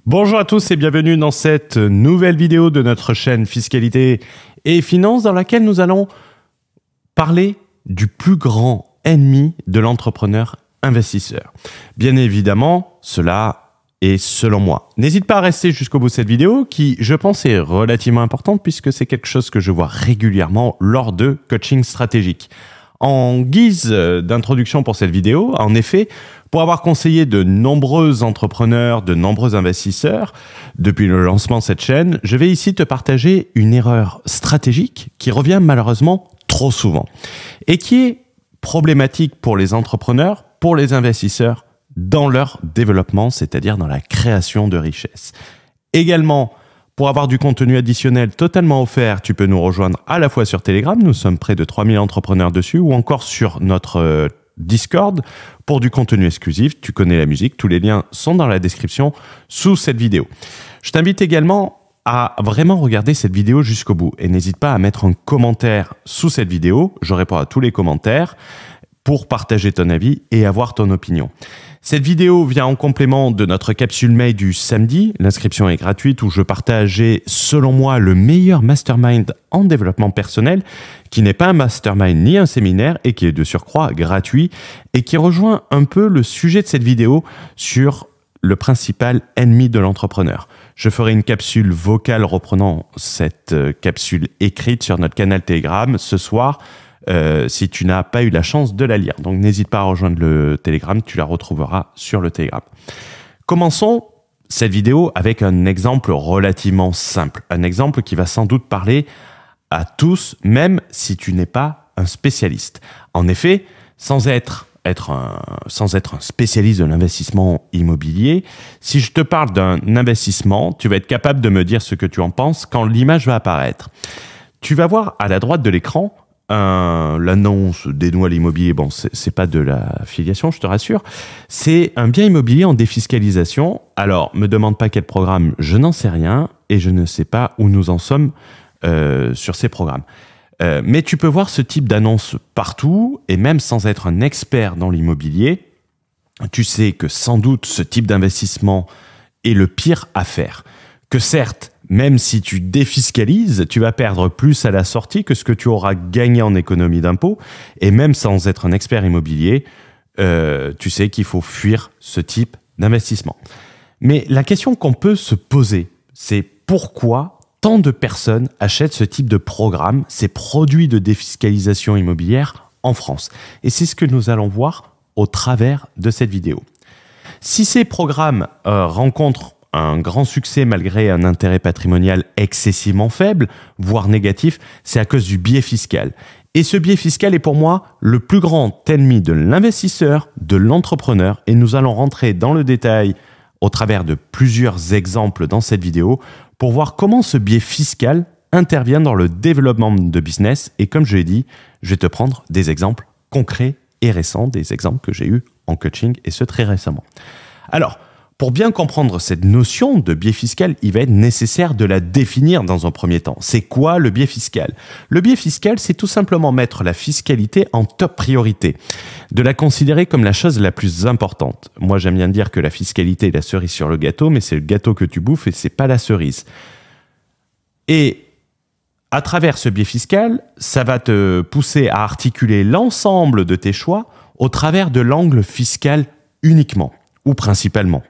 Bonjour à tous et bienvenue dans cette nouvelle vidéo de notre chaîne Fiscalité et Finances dans laquelle nous allons parler du plus grand ennemi de l'entrepreneur investisseur. Bien évidemment, cela est selon moi. N'hésite pas à rester jusqu'au bout de cette vidéo qui, je pense, est relativement importante puisque c'est quelque chose que je vois régulièrement lors de coaching stratégique. En guise d'introduction pour cette vidéo, en effet, pour avoir conseillé de nombreux entrepreneurs, de nombreux investisseurs depuis le lancement de cette chaîne, je vais ici te partager une erreur stratégique qui revient malheureusement trop souvent et qui est problématique pour les entrepreneurs, pour les investisseurs dans leur développement, c'est-à-dire dans la création de richesses. Également, pour avoir du contenu additionnel totalement offert, tu peux nous rejoindre à la fois sur Telegram, nous sommes près de 3000 entrepreneurs dessus, ou encore sur notre Discord pour du contenu exclusif. Tu connais la musique, tous les liens sont dans la description sous cette vidéo. Je t'invite également à vraiment regarder cette vidéo jusqu'au bout et n'hésite pas à mettre un commentaire sous cette vidéo, je réponds à tous les commentaires pour partager ton avis et avoir ton opinion. Cette vidéo vient en complément de notre capsule mail du samedi. L'inscription est gratuite où je partageais, selon moi, le meilleur mastermind en développement personnel, qui n'est pas un mastermind ni un séminaire et qui est de surcroît gratuit et qui rejoint un peu le sujet de cette vidéo sur le principal ennemi de l'entrepreneur. Je ferai une capsule vocale reprenant cette capsule écrite sur notre canal Telegram ce soir, si tu n'as pas eu la chance de la lire. Donc n'hésite pas à rejoindre le Telegram, tu la retrouveras sur le Telegram. Commençons cette vidéo avec un exemple relativement simple. Un exemple qui va sans doute parler à tous, même si tu n'es pas un spécialiste. En effet, sans être un spécialiste de l'investissement immobilier, si je te parle d'un investissement, tu vas être capable de me dire ce que tu en penses quand l'image va apparaître. Tu vas voir à la droite de l'écran l'annonce dénoue l'immobilier. Bon, c'est pas de la filiation, je te rassure. C'est un bien immobilier en défiscalisation. Alors, me demande pas quel programme, je n'en sais rien et je ne sais pas où nous en sommes sur ces programmes. Mais tu peux voir ce type d'annonce partout et même sans être un expert dans l'immobilier, tu sais que sans doute ce type d'investissement est le pire à faire. Que certes, même si tu défiscalises, tu vas perdre plus à la sortie que ce que tu auras gagné en économie d'impôt. Et même sans être un expert immobilier, tu sais qu'il faut fuir ce type d'investissement. Mais la question qu'on peut se poser, c'est pourquoi tant de personnes achètent ce type de programme, ces produits de défiscalisation immobilière en France. Et c'est ce que nous allons voir au travers de cette vidéo. Si ces programmes rencontrent un grand succès malgré un intérêt patrimonial excessivement faible, voire négatif, c'est à cause du biais fiscal. Et ce biais fiscal est pour moi le plus grand ennemi de l'investisseur, de l'entrepreneur, et nous allons rentrer dans le détail au travers de plusieurs exemples dans cette vidéo pour voir comment ce biais fiscal intervient dans le développement de business. Et comme je l'ai dit, je vais te prendre des exemples concrets et récents, des exemples que j'ai eus en coaching et ce très récemment. Alors, pour bien comprendre cette notion de biais fiscal, il va être nécessaire de la définir dans un premier temps. C'est quoi le biais fiscal? Le biais fiscal, c'est tout simplement mettre la fiscalité en top priorité, de la considérer comme la chose la plus importante. Moi, j'aime bien dire que la fiscalité est la cerise sur le gâteau, mais c'est le gâteau que tu bouffes et c'est pas la cerise. Et à travers ce biais fiscal, ça va te pousser à articuler l'ensemble de tes choix au travers de l'angle fiscal uniquement ou principalement,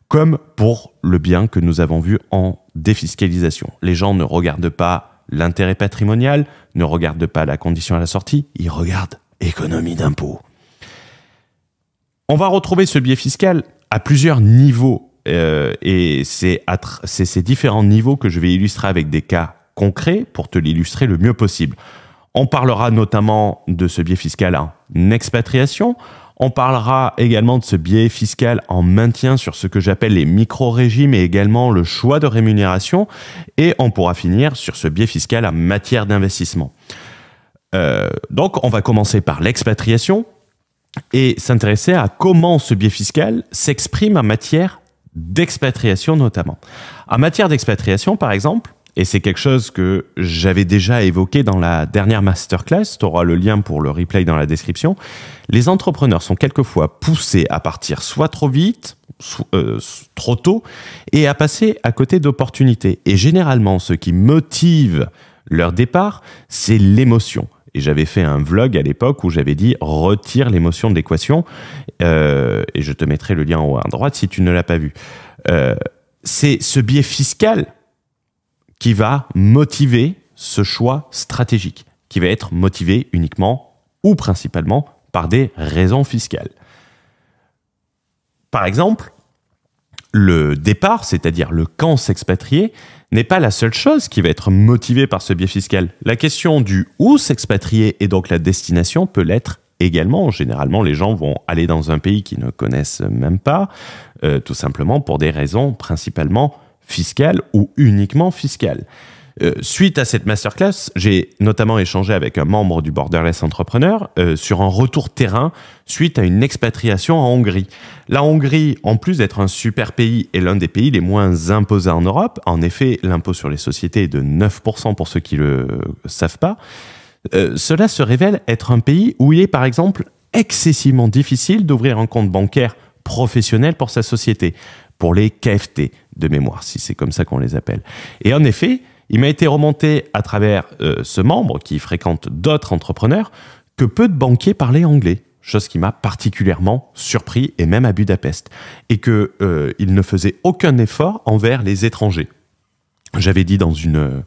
comme pour le bien que nous avons vu en défiscalisation. Les gens ne regardent pas l'intérêt patrimonial, ne regardent pas la condition à la sortie, ils regardent économie d'impôt. On va retrouver ce biais fiscal à plusieurs niveaux et c'est ces différents niveaux que je vais illustrer avec des cas concrets pour te l'illustrer le mieux possible. On parlera notamment de ce biais fiscal en expatriation. On parlera également de ce biais fiscal en maintien sur ce que j'appelle les micro-régimes et également le choix de rémunération. Et on pourra finir sur ce biais fiscal en matière d'investissement. Donc, on va commencer par l'expatriation et s'intéresser à comment ce biais fiscal s'exprime en matière d'expatriation notamment. En matière d'expatriation, par exemple, et c'est quelque chose que j'avais déjà évoqué dans la dernière masterclass, tu auras le lien pour le replay dans la description, les entrepreneurs sont quelquefois poussés à partir soit trop vite, trop tôt et à passer à côté d'opportunités. Et généralement, ce qui motive leur départ, c'est l'émotion. Et j'avais fait un vlog à l'époque où j'avais dit « retire l'émotion de l'équation ». Et je te mettrai le lien en haut à droite si tu ne l'as pas vu. C'est ce biais fiscal qui va motiver ce choix stratégique, qui va être motivé uniquement ou principalement par des raisons fiscales. Par exemple, le départ, c'est-à-dire le quand s'expatrier, n'est pas la seule chose qui va être motivée par ce biais fiscal. La question du où s'expatrier et donc la destination peut l'être également. Généralement, les gens vont aller dans un pays qu'ils ne connaissent même pas, tout simplement pour des raisons principalement fiscales ou uniquement fiscales. Suite à cette masterclass, j'ai notamment échangé avec un membre du Borderless Entrepreneur sur un retour terrain suite à une expatriation en Hongrie. La Hongrie, en plus d'être un super pays, est l'un des pays les moins imposés en Europe. En effet, l'impôt sur les sociétés est de 9% pour ceux qui ne le savent pas. Cela se révèle être un pays où il est par exemple excessivement difficile d'ouvrir un compte bancaire professionnel pour sa société, pour les KFT de mémoire, si c'est comme ça qu'on les appelle. Et en effet, il m'a été remonté à travers ce membre qui fréquente d'autres entrepreneurs que peu de banquiers parlaient anglais, chose qui m'a particulièrement surpris, et même à Budapest, et qu'il ne faisait aucun effort envers les étrangers. J'avais dit dans une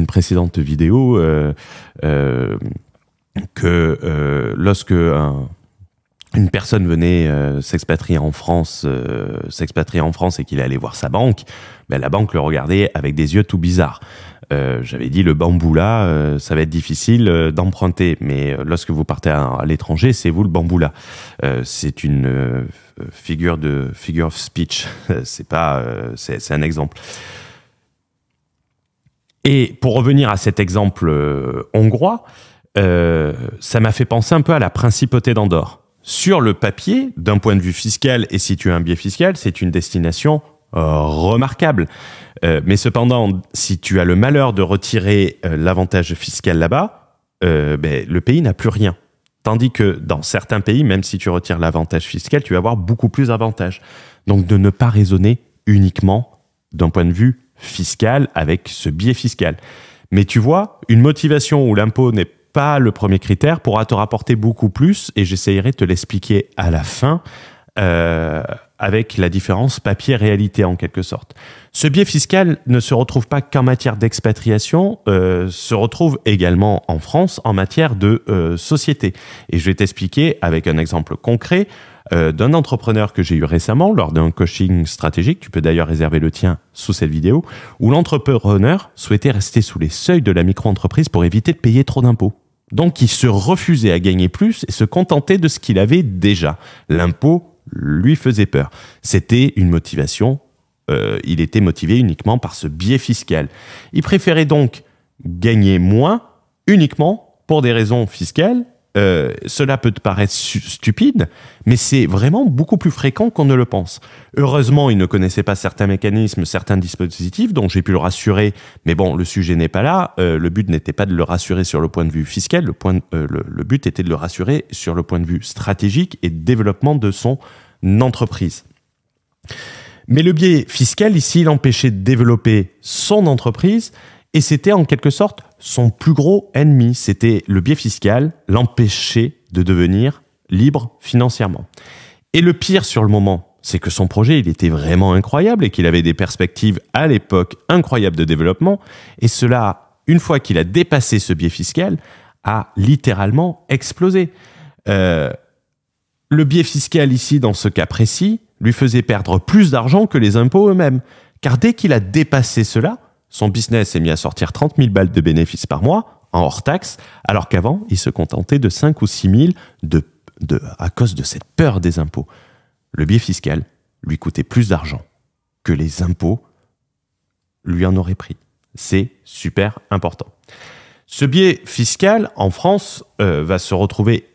précédente vidéo que lorsque une personne venait s'expatrier en France et qu'il allait voir sa banque, ben la banque le regardait avec des yeux tout bizarres. J'avais dit le bamboula, ça va être difficile d'emprunter, mais lorsque vous partez à l'étranger, c'est vous le bamboula. C'est une figure of speech, c'est un exemple. Et pour revenir à cet exemple hongrois, ça m'a fait penser un peu à la principauté d'Andorre. Sur le papier, d'un point de vue fiscal, et si tu as un biais fiscal, c'est une destination remarquable. Mais cependant, si tu as le malheur de retirer l'avantage fiscal là-bas, le pays n'a plus rien. Tandis que dans certains pays, même si tu retires l'avantage fiscal, tu vas avoir beaucoup plus d'avantages. Donc de ne pas raisonner uniquement d'un point de vue fiscal avec ce biais fiscal. Mais tu vois, une motivation où l'impôt n'est pas le premier critère pourra te rapporter beaucoup plus, et j'essayerai de te l'expliquer à la fin avec la différence papier-réalité en quelque sorte. Ce biais fiscal ne se retrouve pas qu'en matière d'expatriation, se retrouve également en France en matière de société. Et je vais t'expliquer avec un exemple concret d'un entrepreneur que j'ai eu récemment lors d'un coaching stratégique, tu peux d'ailleurs réserver le tien sous cette vidéo, où l'entrepreneur souhaitait rester sous les seuils de la micro-entreprise pour éviter de payer trop d'impôts. Donc il se refusait à gagner plus et se contentait de ce qu'il avait déjà. L'impôt lui faisait peur. C'était une motivation, il était motivé uniquement par ce biais fiscal. Il préférait donc gagner moins uniquement pour des raisons fiscales. Cela peut te paraître stupide, mais c'est vraiment beaucoup plus fréquent qu'on ne le pense. Heureusement, il ne connaissait pas certains mécanismes, certains dispositifs, dont j'ai pu le rassurer, mais bon, le sujet n'est pas là. Le but n'était pas de le rassurer sur le point de vue fiscal, le but était de le rassurer sur le point de vue stratégique et de développement de son entreprise. Mais le biais fiscal, ici, l'empêchait de développer son entreprise, et c'était en quelque sorte son plus gros ennemi. C'était le biais fiscal, l'empêchait de devenir libre financièrement. Et le pire sur le moment, c'est que son projet, il était vraiment incroyable et qu'il avait des perspectives à l'époque incroyables de développement. Et cela, une fois qu'il a dépassé ce biais fiscal, a littéralement explosé. Le biais fiscal ici, dans ce cas précis, lui faisait perdre plus d'argent que les impôts eux-mêmes. Car dès qu'il a dépassé cela, son business s'est mis à sortir 30 000 balles de bénéfices par mois, en hors taxe, alors qu'avant, il se contentait de 5 ou 6 000 à cause de cette peur des impôts. Le biais fiscal lui coûtait plus d'argent que les impôts lui en auraient pris. C'est super important. Ce biais fiscal, en France, va se retrouver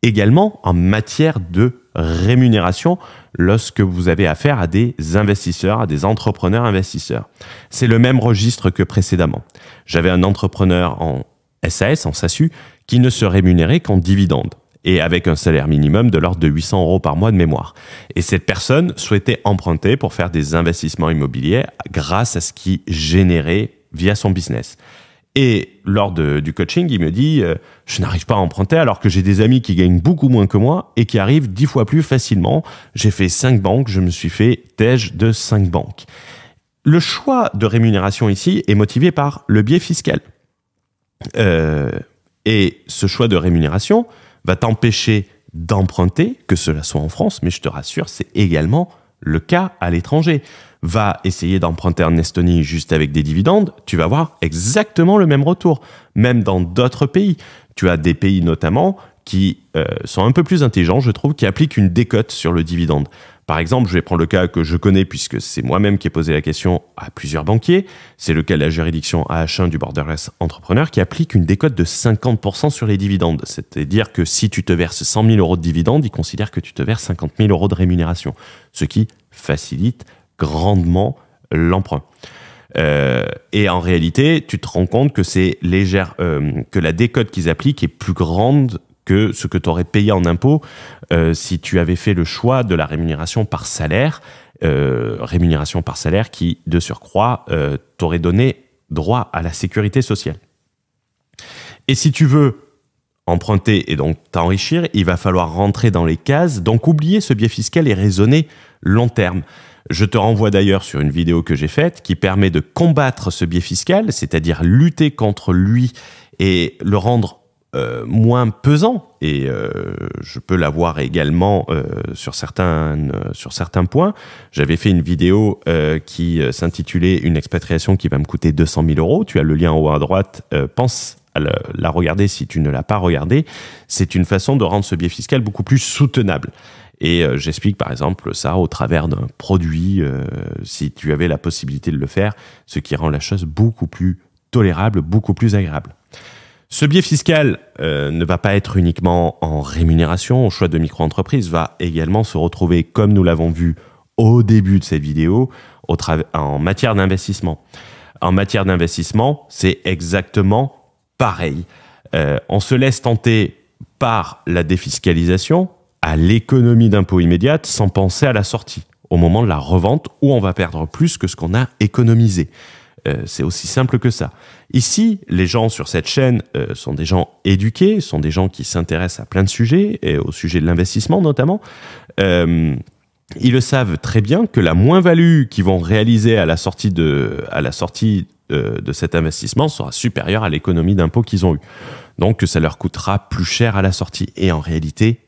également en matière de rémunération lorsque vous avez affaire à des investisseurs, à des entrepreneurs investisseurs. C'est le même registre que précédemment. J'avais un entrepreneur en SAS, en SASU, qui ne se rémunérait qu'en dividendes. et avec un salaire minimum de l'ordre de 800 € par mois de mémoire. Et cette personne souhaitait emprunter pour faire des investissements immobiliers grâce à ce qu'il générait via son business. Et lors du coaching, il me dit je n'arrive pas à emprunter alors que j'ai des amis qui gagnent beaucoup moins que moi et qui arrivent 10 fois plus facilement. J'ai fait 5 banques, je me suis fait tège de 5 banques. Le choix de rémunération ici est motivé par le biais fiscal. Et ce choix de rémunération va t'empêcher d'emprunter, que cela soit en France, mais je te rassure, c'est également le cas à l'étranger. Va essayer d'emprunter en Estonie juste avec des dividendes, tu vas avoir exactement le même retour. Même dans d'autres pays. Tu as des pays notamment qui sont un peu plus intelligents, je trouve, qui appliquent une décote sur le dividende. Par exemple, je vais prendre le cas que je connais puisque c'est moi-même qui ai posé la question à plusieurs banquiers. C'est le cas de la juridiction AH1 du Borderless Entrepreneur qui applique une décote de 50% sur les dividendes. C'est-à-dire que si tu te verses 100 000 € de dividendes, ils considèrent que tu te verses 50 000 € de rémunération, ce qui facilite grandement l'emprunt. Et en réalité, tu te rends compte que c'est que la décote qu'ils appliquent est plus grande que ce que tu aurais payé en impôts si tu avais fait le choix de la rémunération par salaire qui, de surcroît, t'aurait donné droit à la sécurité sociale. Et si tu veux emprunter et donc t'enrichir, il va falloir rentrer dans les cases, donc oublier ce biais fiscal et raisonner long terme. Je te renvoie d'ailleurs sur une vidéo que j'ai faite qui permet de combattre ce biais fiscal, c'est-à-dire lutter contre lui et le rendre moins pesant. Et je peux l'avoir également sur certains points. J'avais fait une vidéo qui s'intitulait « Une expatriation qui va me coûter 200 000 €». Tu as le lien en haut à droite. Pense à la regarder si tu ne l'as pas regardé. C'est une façon de rendre ce biais fiscal beaucoup plus soutenable. Et j'explique par exemple ça au travers d'un produit, si tu avais la possibilité de le faire, ce qui rend la chose beaucoup plus tolérable, beaucoup plus agréable. Ce biais fiscal ne va pas être uniquement en rémunération, au choix de micro-entreprise, va également se retrouver, comme nous l'avons vu au début de cette vidéo, en matière d'investissement. En matière d'investissement, c'est exactement pareil. On se laisse tenter par la défiscalisation, à l'économie d'impôt immédiate sans penser à la sortie, au moment de la revente où on va perdre plus que ce qu'on a économisé. C'est aussi simple que ça. Ici, les gens sur cette chaîne sont des gens éduqués, sont des gens qui s'intéressent à plein de sujets, et au sujet de l'investissement notamment. Ils le savent très bien que la moins-value qu'ils vont réaliser à la sortie de cet investissement sera supérieure à l'économie d'impôt qu'ils ont eue. Donc, que ça leur coûtera plus cher à la sortie. Et en réalité,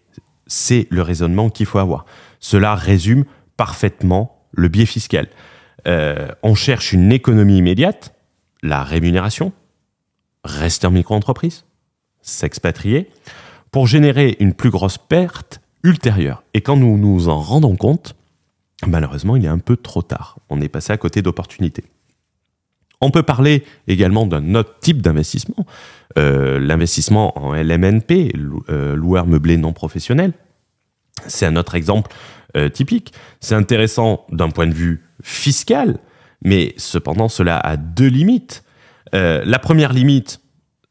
c'est le raisonnement qu'il faut avoir. Cela résume parfaitement le biais fiscal. On cherche une économie immédiate, la rémunération, rester en micro-entreprise, s'expatrier, pour générer une plus grosse perte ultérieure. Et quand nous nous en rendons compte, malheureusement, il est un peu trop tard. On est passé à côté d'opportunités. On peut parler également d'un autre type d'investissement, l'investissement en LMNP, loueur meublé non professionnel. C'est un autre exemple typique. C'est intéressant d'un point de vue fiscal, mais cependant cela a deux limites. La première limite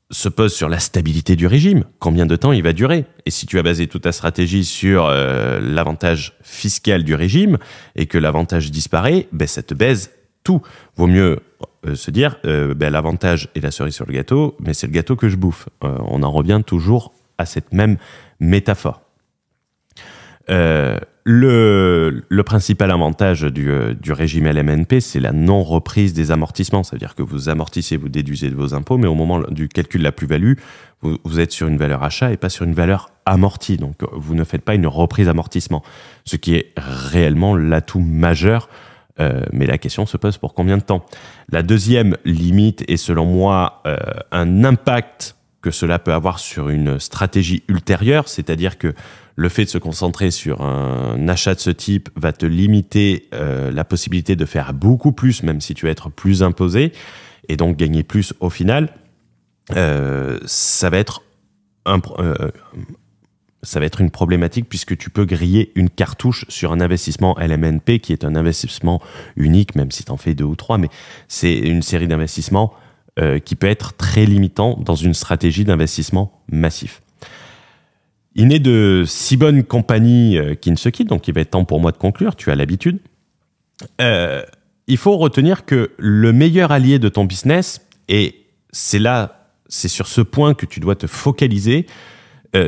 se pose sur la stabilité du régime. Combien de temps il va durer? Et si tu as basé toute ta stratégie sur l'avantage fiscal du régime et que l'avantage disparaît, ben ça te baise tout. Vaut mieux se dire l'avantage est la cerise sur le gâteau, mais c'est le gâteau que je bouffe. On en revient toujours à cette même métaphore. Le principal avantage du régime LMNP, c'est la non-reprise des amortissements. C'est-à-dire que vous amortissez, vous déduisez de vos impôts, mais au moment du calcul de la plus-value, vous êtes sur une valeur achat et pas sur une valeur amortie. Donc, vous ne faites pas une reprise amortissement, ce qui est réellement l'atout majeur. Mais la question se pose pour combien de temps? La deuxième limite est, selon moi, un impact que cela peut avoir sur une stratégie ultérieure, c'est-à-dire que le fait de se concentrer sur un achat de ce type va te limiter la possibilité de faire beaucoup plus, même si tu vas être plus imposé, et donc gagner plus au final. Ça va être une problématique puisque tu peux griller une cartouche sur un investissement LMNP qui est un investissement unique, même si tu en fais 2 ou 3, mais c'est une série d'investissements qui peut être très limitant dans une stratégie d'investissement massif. Il n'est de si bonne compagnie qui ne se quitte, donc il va être temps pour moi de conclure, tu as l'habitude. Il faut retenir que le meilleur allié de ton business, et c'est sur ce point que tu dois te focaliser,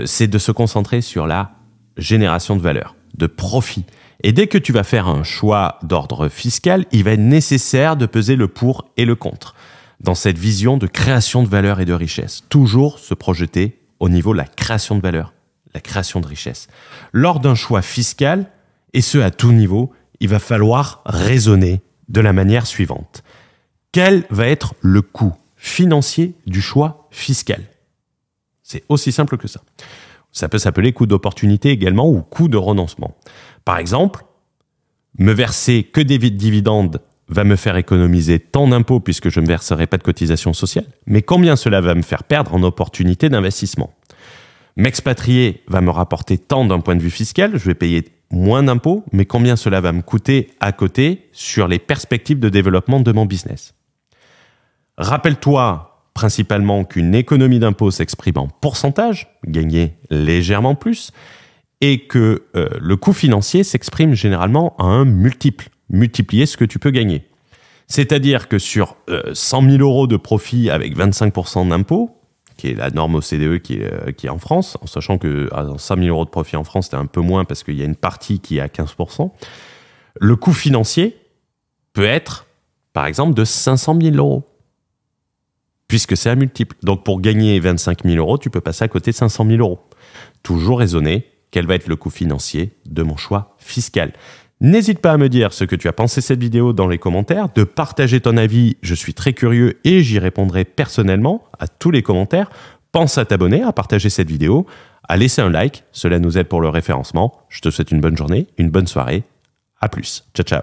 c'est de se concentrer sur la génération de valeur, de profit. Et dès que tu vas faire un choix d'ordre fiscal, il va être nécessaire de peser le pour et le contre dans cette vision de création de valeur et de richesse. Toujours se projeter au niveau de la création de valeur, la création de richesse. Lors d'un choix fiscal, et ce à tout niveau, il va falloir raisonner de la manière suivante. Quel va être le coût financier du choix fiscal? C'est aussi simple que ça. Ça peut s'appeler coût d'opportunité également ou coût de renoncement. Par exemple, me verser que des dividendes va me faire économiser tant d'impôts puisque je ne verserai pas de cotisation sociale, mais combien cela va me faire perdre en opportunité d'investissement? M'expatrier va me rapporter tant d'un point de vue fiscal, je vais payer moins d'impôts, mais combien cela va me coûter à côté sur les perspectives de développement de mon business? Rappelle-toi principalement qu'une économie d'impôts s'exprime en pourcentage, gagner légèrement plus, et que le coût financier s'exprime généralement à un multiple, multiplier ce que tu peux gagner. C'est-à-dire que sur 100 000 euros de profit avec 25% d'impôts, qui est la norme OCDE qui est en France, en sachant que à 100 000 euros de profit en France, c'est un peu moins parce qu'il y a une partie qui est à 15%, le coût financier peut être, par exemple, de 500 000 euros, puisque c'est un multiple. Donc, pour gagner 25 000 euros, tu peux passer à côté de 500 000 euros. Toujours raisonner, quel va être le coût financier de mon choix fiscal. N'hésite pas à me dire ce que tu as pensé de cette vidéo dans les commentaires, de partager ton avis, je suis très curieux et j'y répondrai personnellement à tous les commentaires. Pense à t'abonner, à partager cette vidéo, à laisser un like, cela nous aide pour le référencement. Je te souhaite une bonne journée, une bonne soirée, à plus, ciao ciao.